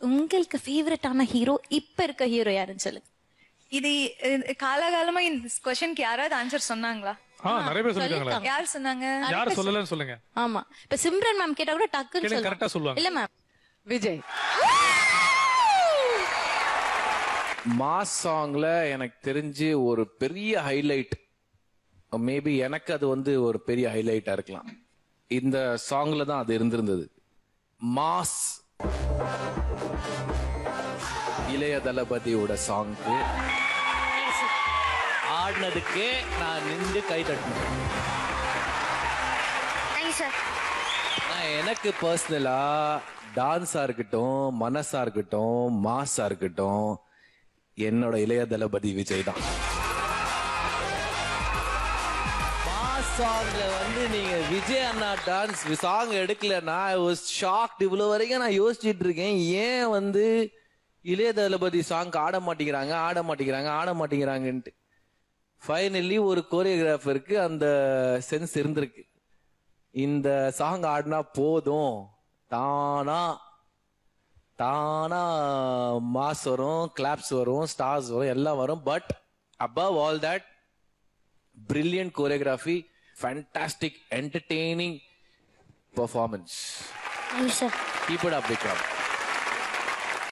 உங்களுக்கு ஃபேவரட்டான ஹீரோ இப்ப இருக்க ஹீரோ யாருன்னு சொல்லுங்க. இது காலகாலமா இந்த क्वेश्चनக்கு யாராவது ஆன்சர் சொன்னாங்களா? நிறைய பேர் சொல்லிருக்காங்களா? யார் சொன்னாங்க? யார் சொல்லலன்னு சொல்லுங்க. ஆமா, இப்ப சிம்ரன் மேம் கேட்டா கூட டக்குன்னு சொல்லுங்க. கரெக்ட்டா சொல்லுவாங்க. இல்ல மேம், விஜய். மாஸ் சாங்ல எனக்கு தெரிஞ்சு ஒரு பெரிய ஹைலைட், மேபி எனக்கு அது வந்து ஒரு பெரிய ஹைலைட்டா இருக்கலாம். இந்த சாங்ல தான் அது இருந்திருந்தது. மாஸ் இளைய தளபதியோட சாங்க்கு ஆடினதுக்கு நான் நின்று கை தட்டினேன். எனக்கு பர்சனலா டான்ஸா இருக்கட்டும், மனசா இருக்கட்டும், மாஸா இருக்கட்டும், என்னோட இளைய தளபதி விஜய் தான். மாஸ் சாங்ல வந்து நீங்க விஜய் அண்ணா டான்ஸ் சாங் எடுக்கலன்னா ஐ வாஸ் ஷாக்ட். இவ்வளவு வரைக்கும் நான் யோசிச்சுட்டு இருக்கேன், ஏன் வந்து இளைய தளபதி சாங் ஆட மாட்டேங்கிறாங்கன்ட்டு. ஃபைனலி ஒரு கோரியோகிராஃபருக்கு அந்த சென்ஸ் இருந்திருக்கு. இந்த சாங் ஆடினா போதும், தானா மாஸ் வரும், கிளாப்ஸ் வரும், ஸ்டார்ஸ் வரும், எல்லாம் வரும். But above all that, brilliant choreography, fantastic entertaining performance. Yes sir. Keep it up, Vikram.